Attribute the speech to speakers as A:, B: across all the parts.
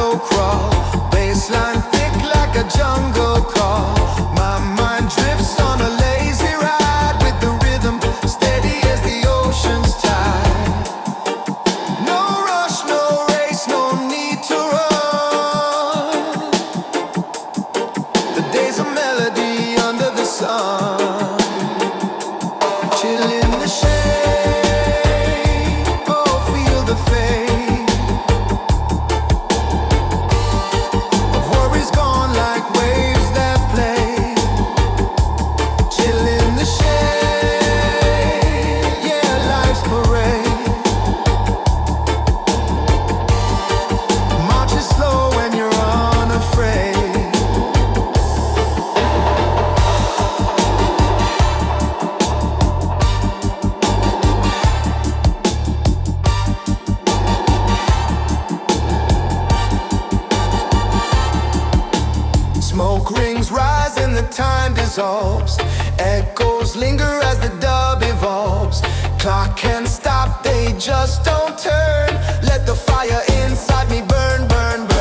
A: slow crawl, bassline thick like a jungle call. My mind drifts on a lazy ride with the rhythm steady as the ocean's tide. No rush, no race, no need to run. The day's a melody under the sun. Chill in the shade, oh feel the fade of worries gone like waves that play. Chill in the shade, yeah, life's parade. March is slow when you're unafraid. Smoke rings rise and the time dissolves. Echoes linger as the dub evolves. Clock can't stop, they just don't turn. Let the fire inside me burn, burn, burn.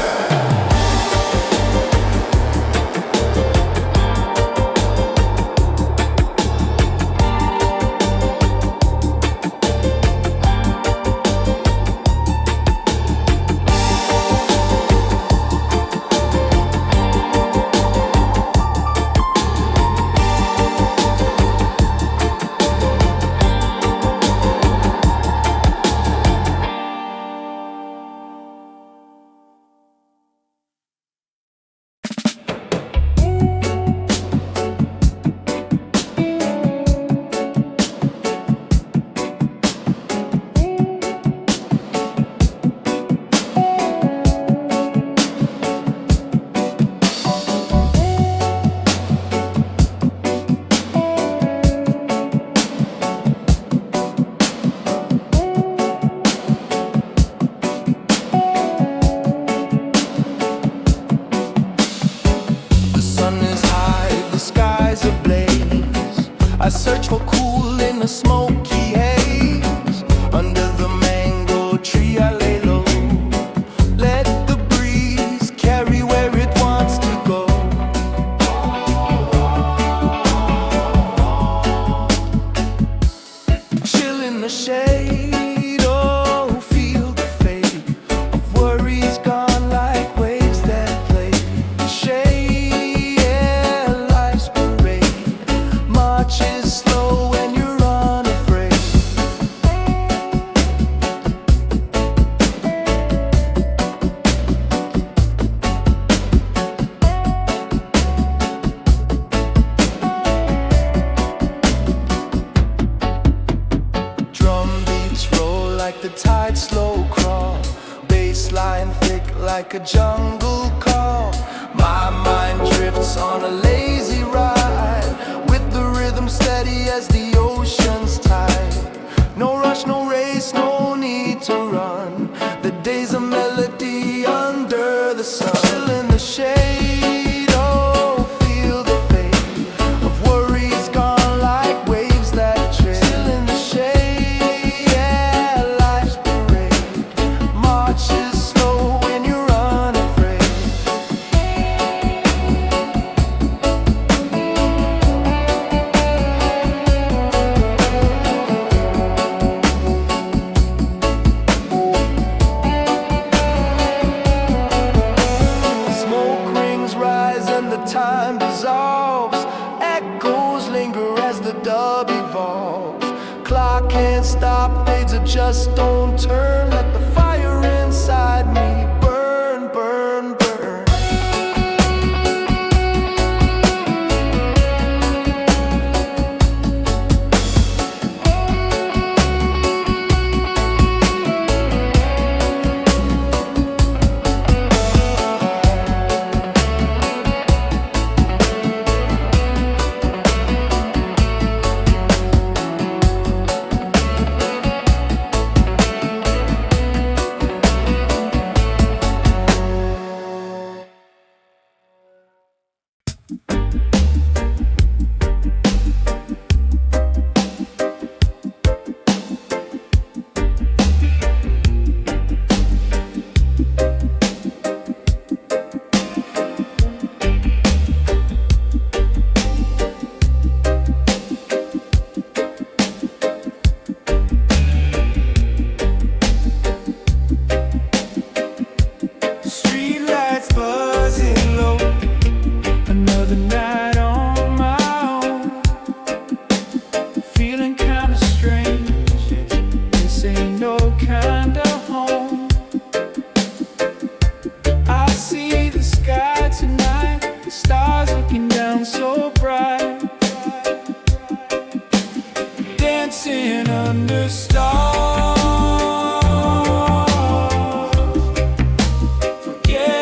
A: The sun is high, the skies ablaze. I search for cool in the smoky haze. Under the mango tree I lay low. Let the breeze carry where it wants to go. Chill in the shade, oh feel the fade of worries gone like waves that play. Shade, yeah, life's parade. March is slow when you're unafraid. Drum beats roll like the tide slow crawl. Bassline thick like a jungle call. My mind drifts on a lazy ride with the rhythm steady as the ocean's tide. No rush, no race, no need to run. The day's a melody under the sun. Chill in the shade, oh feel the fade of worries gone like waves that trail. Chill in the shade, yeah, life's parade. March is slow when you're unafraid. Smoke rings rise and the time dissolves. Echoes linger as the dub evolves. Clock can't stop, fades just don't turn. Let the fire inside me burn, burn, burn. Streetlights buzzing low. Another night on my own. Feeling kinda strange. This ain't no kinda home. I see the sky tonight. The stars looking down so bright. Dancing under stars. Forget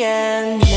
B: and you.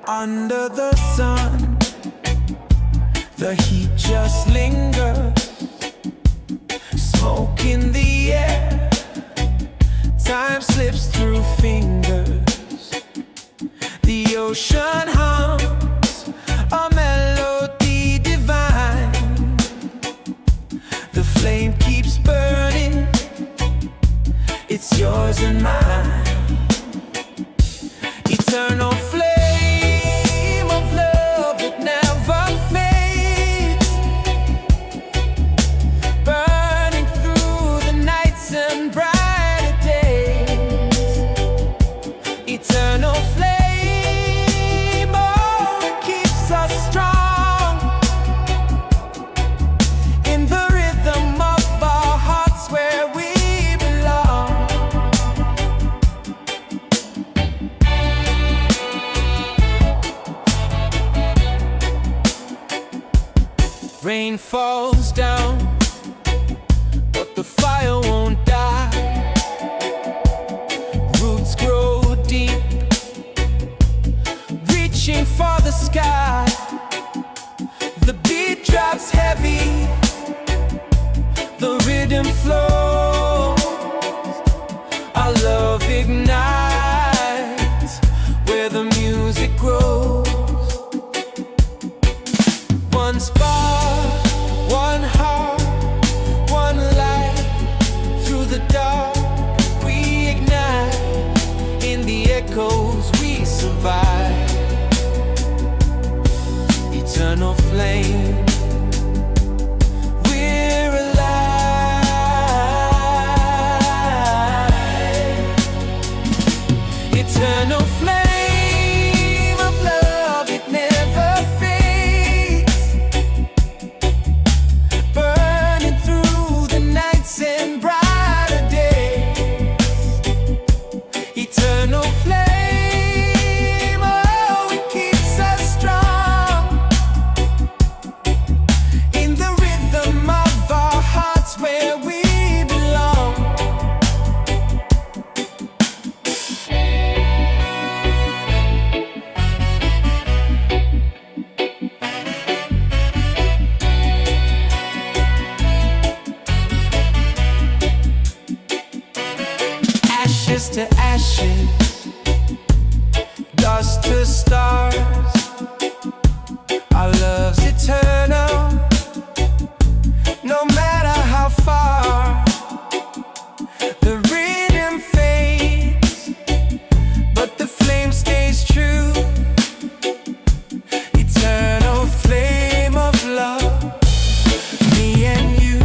A: Under the sun, the heat just lingers. Smoke in the air, time slips through fingers. The ocean hums a melody divine. The flame keeps burning, it's yours and mine. Eternal flame rain falls down, but the fire won't die. Roots grow deep, reaching for the sky. The beat drops heavy, the rhythm flows. Our love ignites where the music grows. One spark, one heart, one light. Through the dark we ignite, in the echoes we survive. Eternal flame, we're alive. Eternal flame of love, it never fades. Burning through the nights and brighter days. Eternal flame, oh, it keeps us strong. In the rhythm of our hearts where we belong. Ashes to ashes, dust to stars. Our love's eternal, no matter how far. The rhythm fades, but the flame stays true. Eternal flame of love, me and you.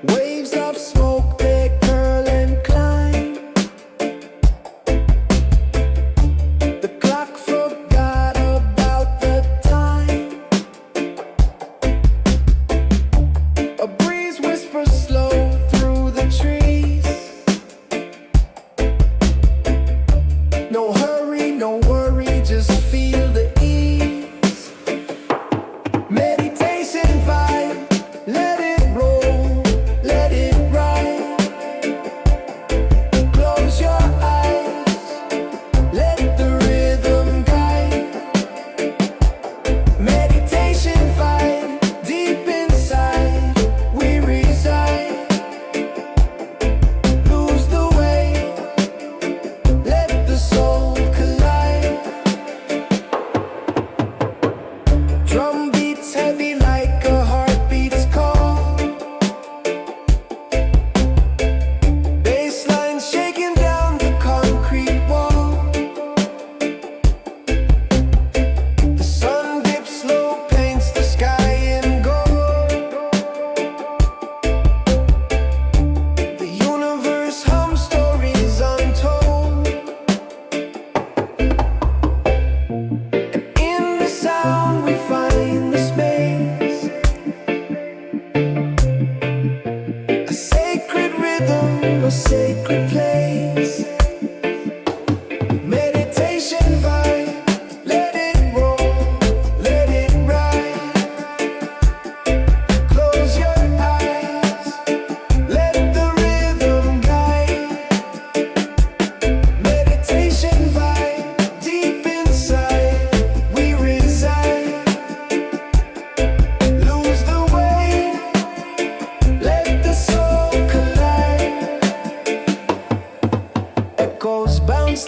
A: Waves of smoke, they curl and climb. The clock forgot about the time. A breeze whispers slow through the trees. No hurry, no worry, just feel the ease. Meditation vibe, let it roll.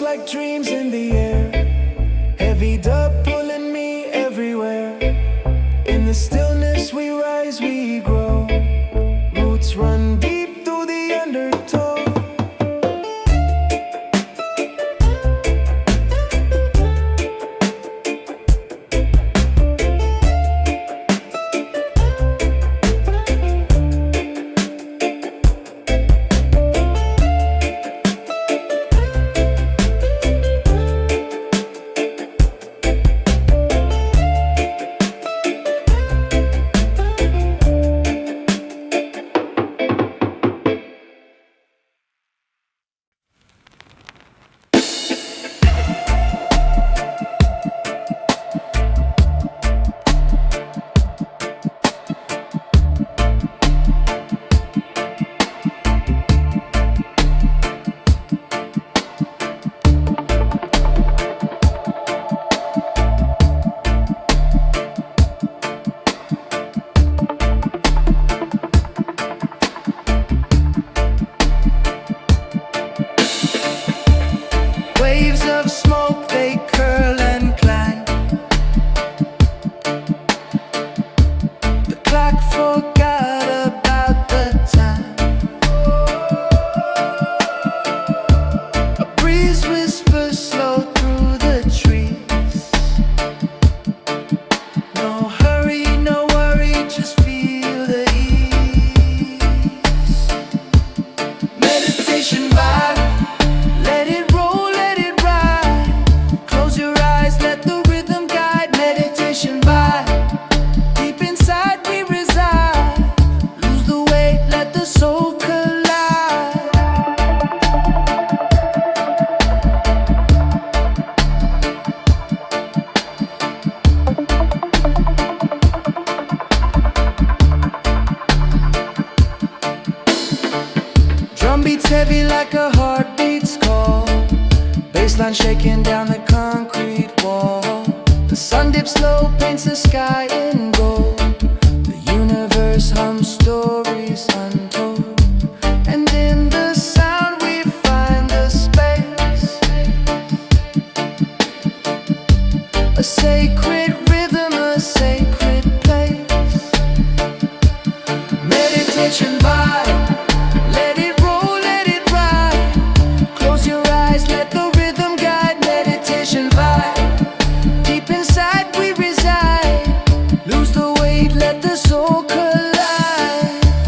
A: Thoughts like dreams in the air, heavy dub pulling me everywhere. In the stillness we rise, we grow. Roots run deep through the undertow. Waves of smoke, they curl and climb. The clock forgot about the time. A breeze whispers slow through the trees. No hurry, no worry, just feel the ease. Meditation vibe, let it roll. Drum beats heavy like a heartbeat's call. Bassline shaking down the concrete wall. The sun dips low, paints the sky in gold. The universe hums stories untold. And in the sound we find the space. A sacred rhythm, a sacred place. Meditation vibe. Let the soul collide.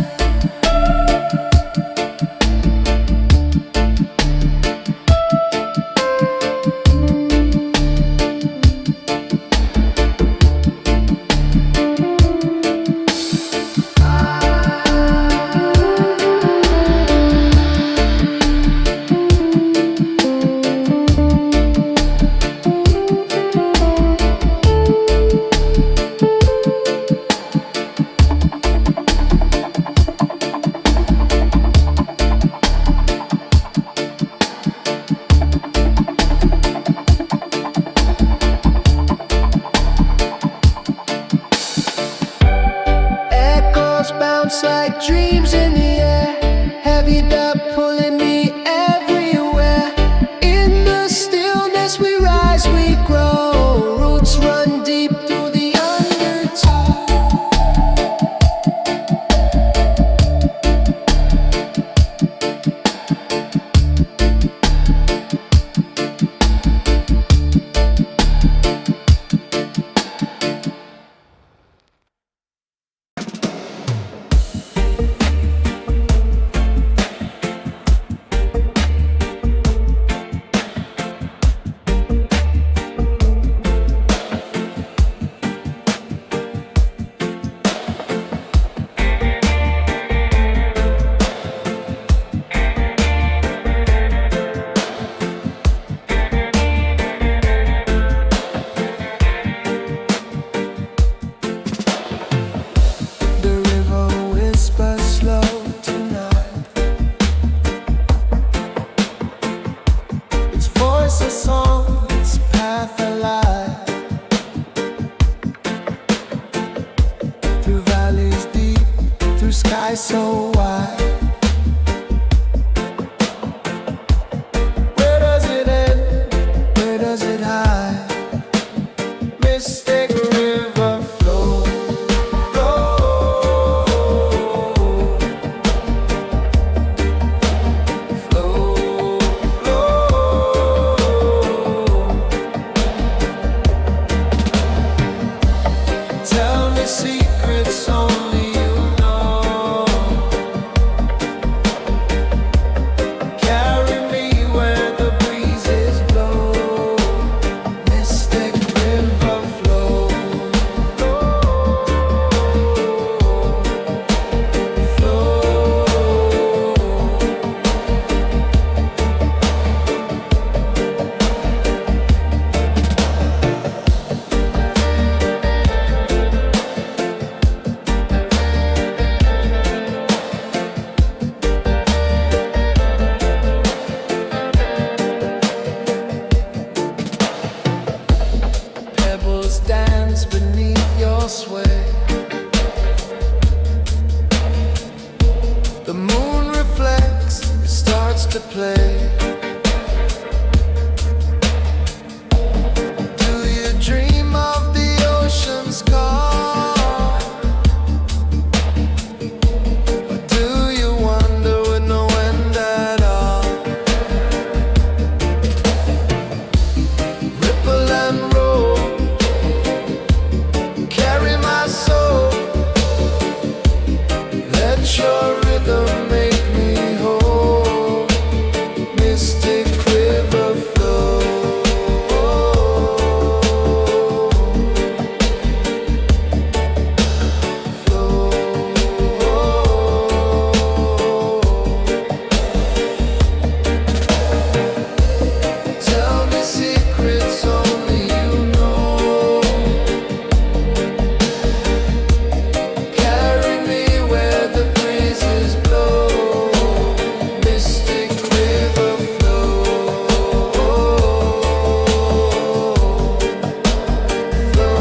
A: to play. Do you dream of the ocean's call? Or do you wander with no end at all? Ripple and roll, carry my soul. Let your rhythm make me whole. Mystic river flow. Flow. Tell me secrets only you know. Carry me where the breezes blow. Mystic river flow. Flow.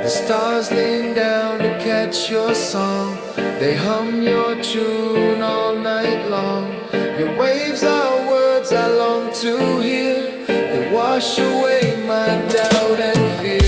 A: The stars lean down to catch your song. They hum your tune all night long. Your waves are words I long to hear. They wash away my doubt and fear.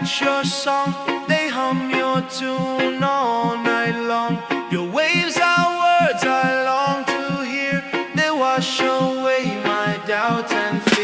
A: match your song. They hum your tune all night long. Your waves are words I long to hear. They wash away my doubt and fear.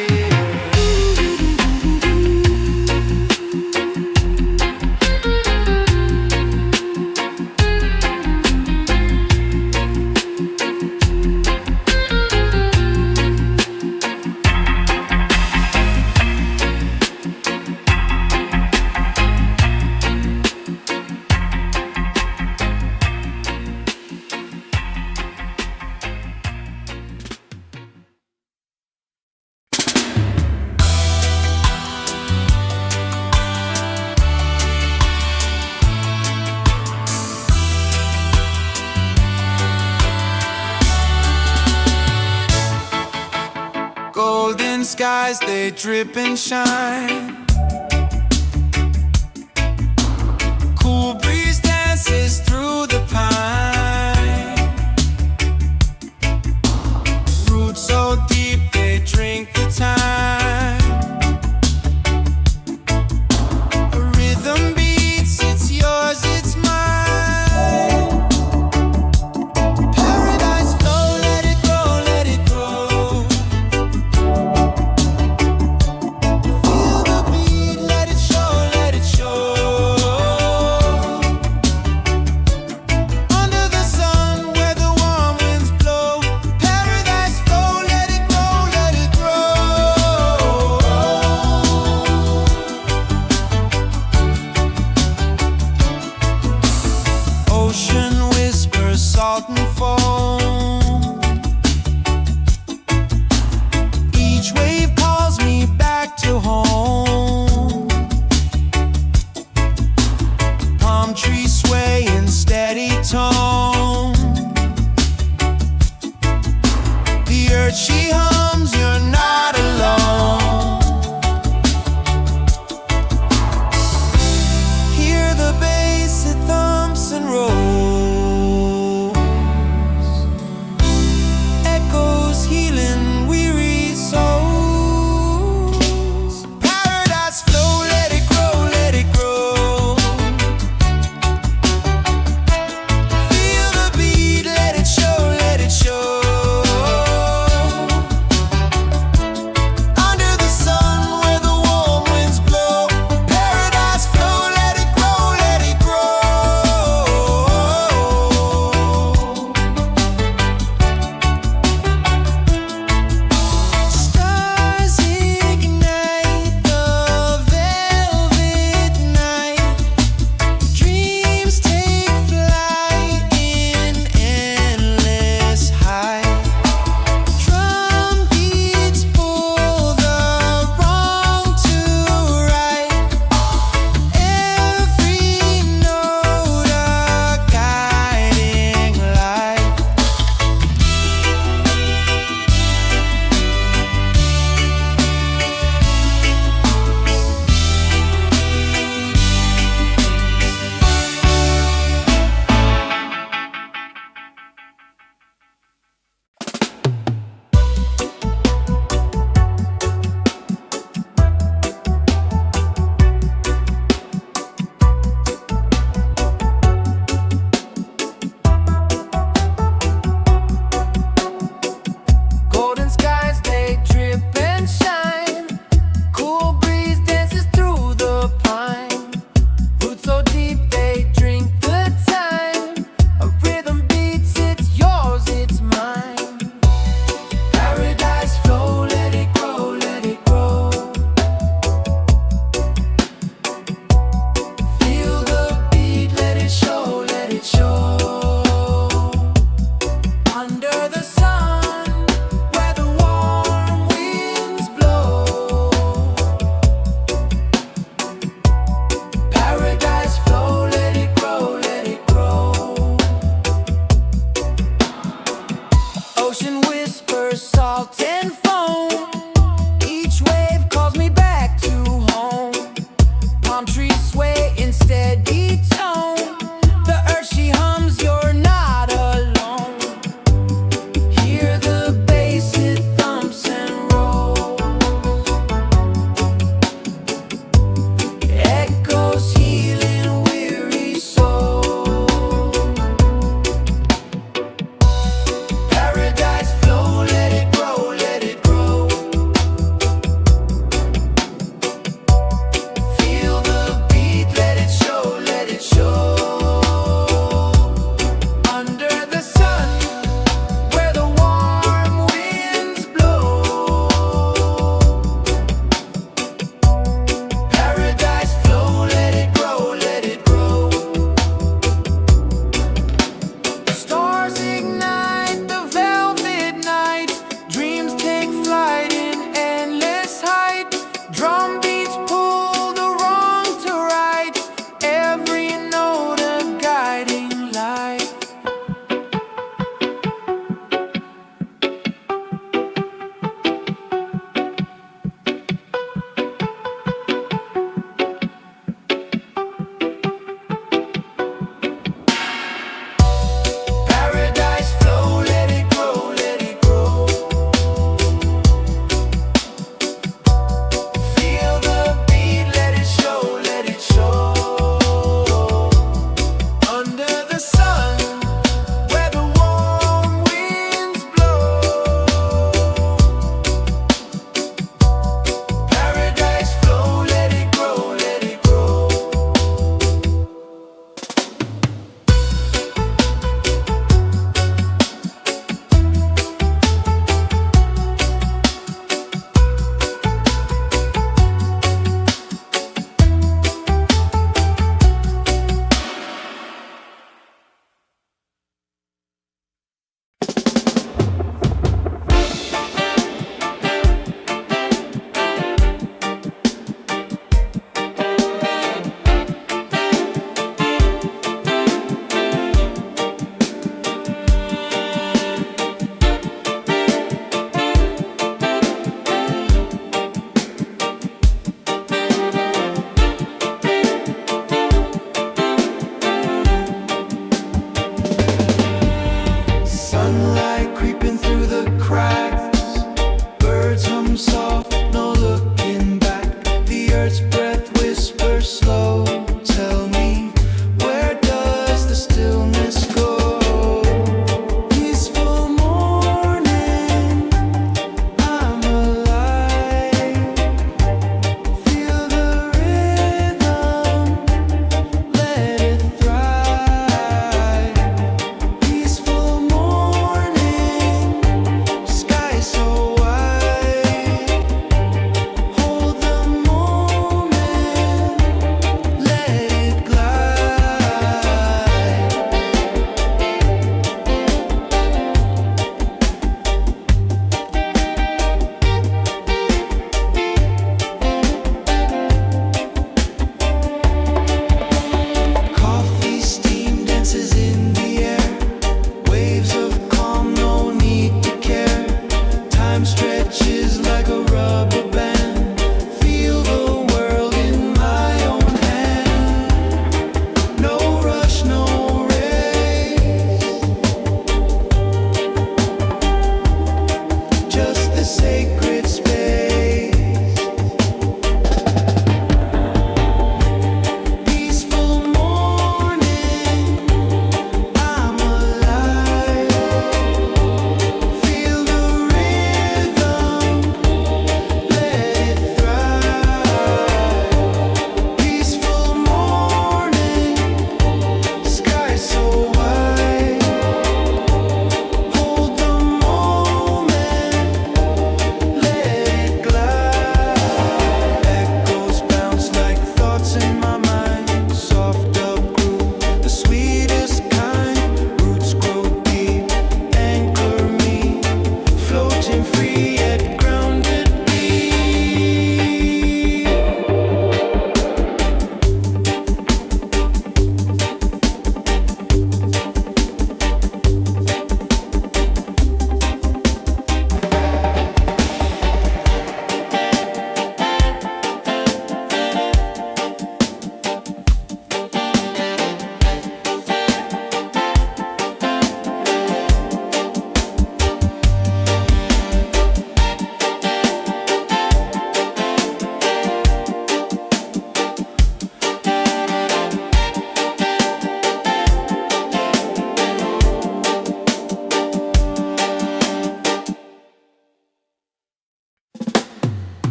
A: Golden skies, they drip and shine. Cool breeze dances through the pine. Roots so deep, they drink the time. A rhythm beats, it's yours, it's mine. Paradise flow, let it grow, let it grow. Feel the beat, let it show, let it show. Under the sun, where the warm winds blow. Paradise flow, let it grow, let it grow. Ocean whispers, salt and foam. Each wave calls me back to home. Palm trees sway in steady tone. The earth she hums, you're not alone. Hear the bass, it thumps and rolls. Echoes healing weary souls. Paradise flow, let it grow, let it grow. Feel the beat, let it show, let it show. Under the sun, where the warm winds blow. Paradise flow, let it grow, let it grow. Stars ignite the velvet night. Dreams take flight in endless height. Drum beats pull the wrong to right. Every note a guiding light. Golden skies, they drip and shine. Cool breeze dances through the pine. Roots so deep, they drink the time. A rhythm beats, it's yours, it's mine. Paradise flow, let it grow, let it grow. Feel the beat, let it show, let it show. Under the sun, where the warm winds blow. Paradise flow, let it grow, let it grow. Ocean whispers, salt and foam. Each wave calls me back to home. Palm trees sway in steady tone. The earth she hums, you're not alone. Hear the bass, it thumps and rolls. Echoes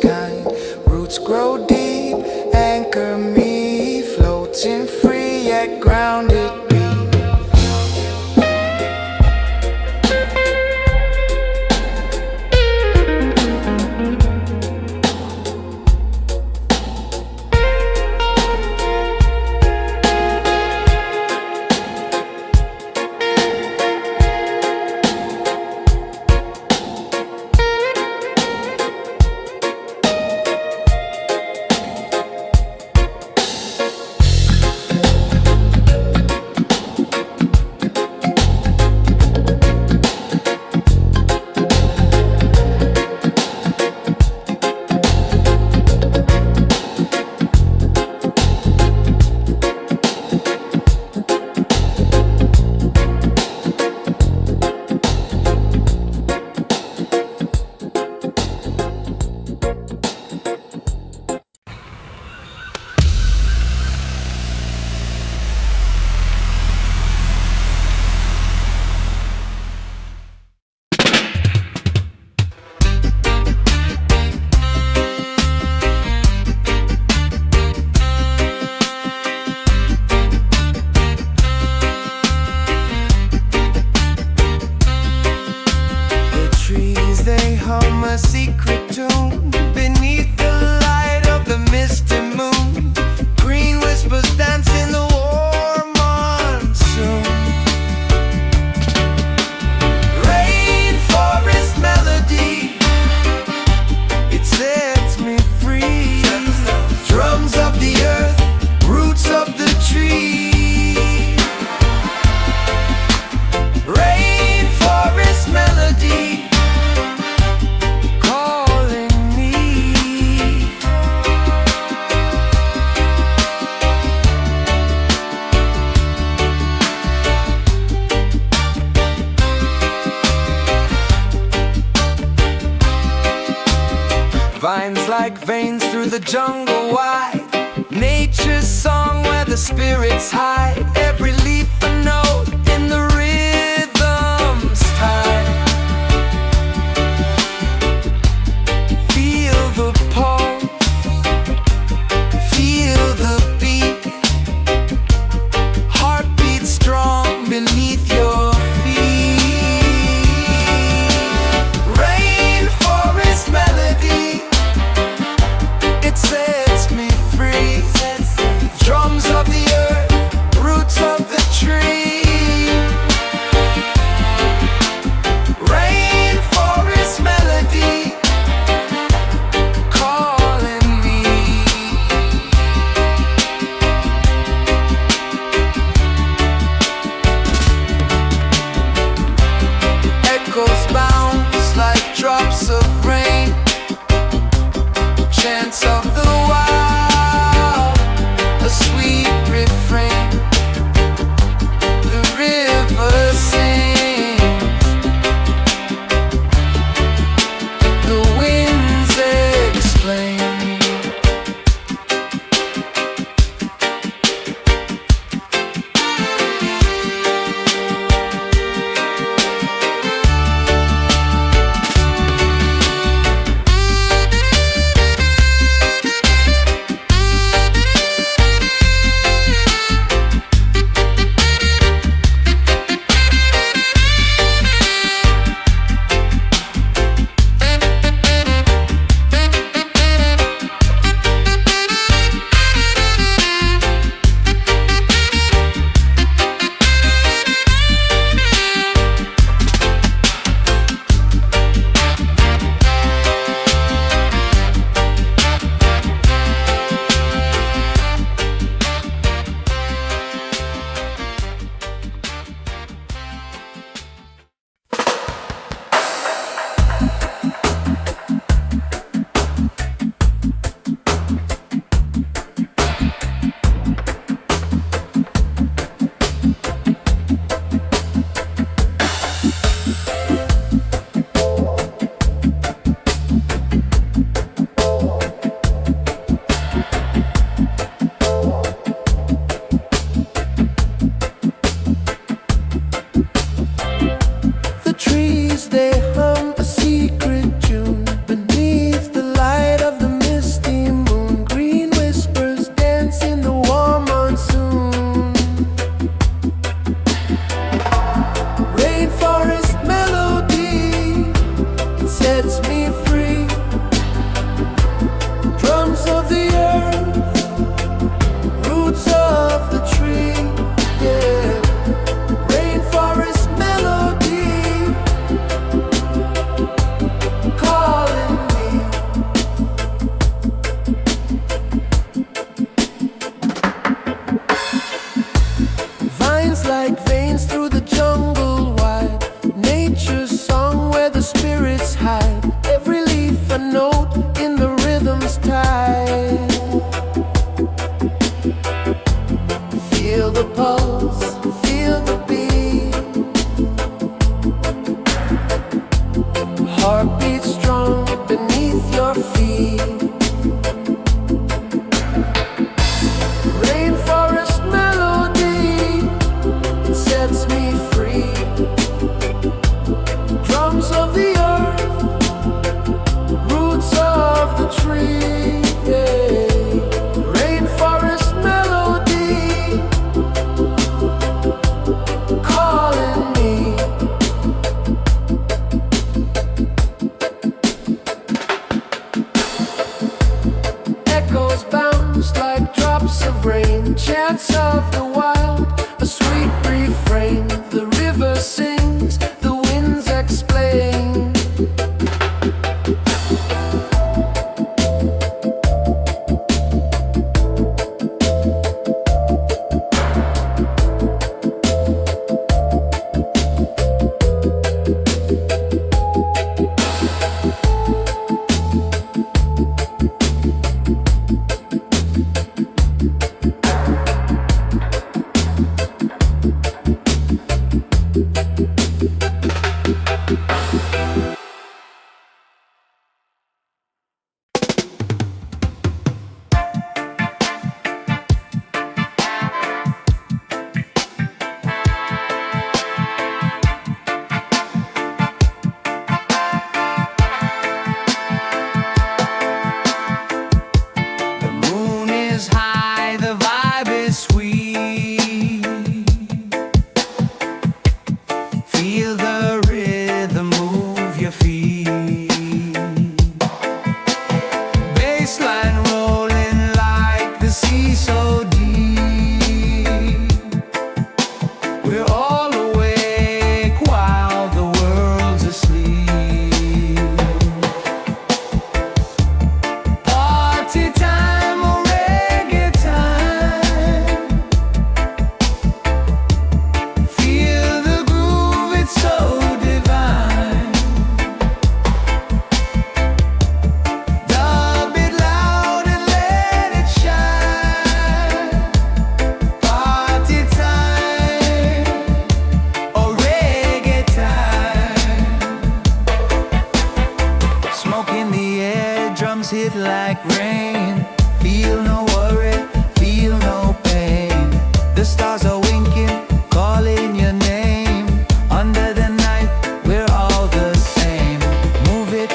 A: kind. Roots grow deep, anchor me, floating free yet grounded. They hum a secret tune beneath the light of the misty moon. Green whispers dance in the warm monsoon. Rainforest melody, it sets me free. Drums of the earth, roots of the tree. Rainforest melody, vines like veins through the jungle wide. Nature's song where the spirits hide. Every leaf a note in the rhythm's time. Feel the pulse, feel the beat. Heartbeat strong beneath your feet. Rainforest melody, it sets me free. Drums of the earth, roots of the tree. drops of rain, chants of the wild, a sweet refrain. The river sings, the winds explain. Hit like rain, feel no worry, feel no pain. The stars are winking, calling your name. Under the night, we're all the same. Move it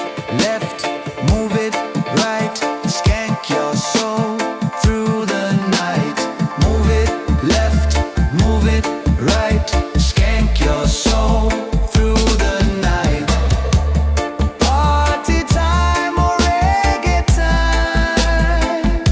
A: left, move it right. Skank your soul through the night. Move it left, move it right. Skank your soul through the night. Party time or reggae time.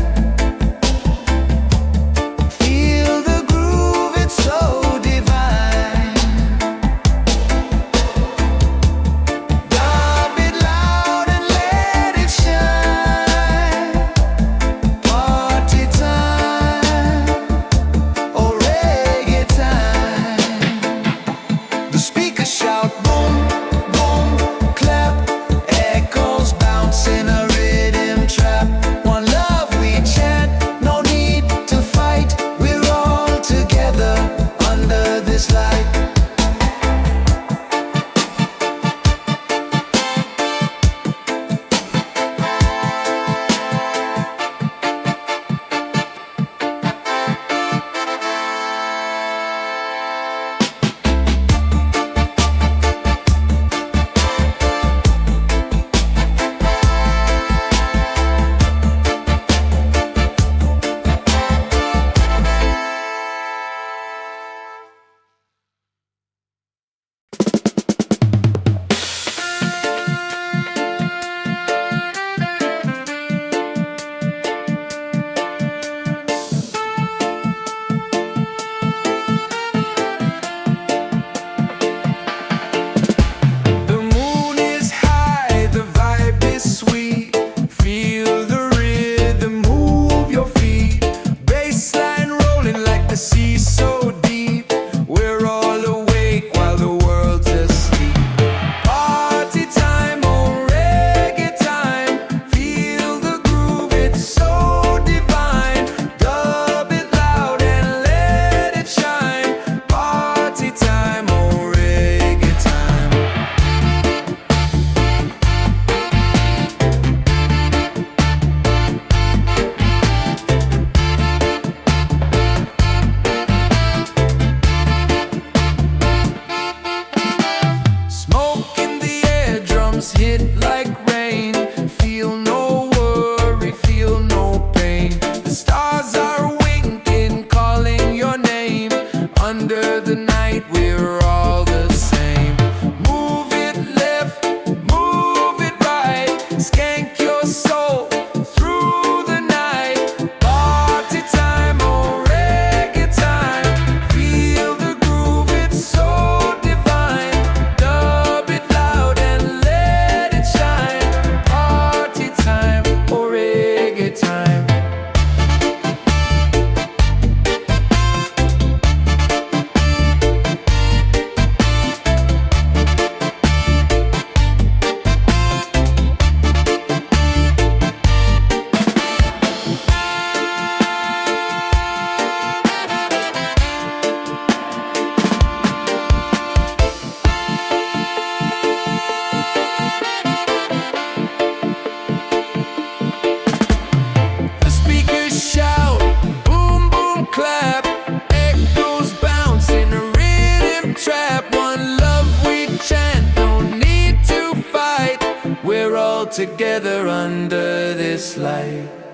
A: together under this light.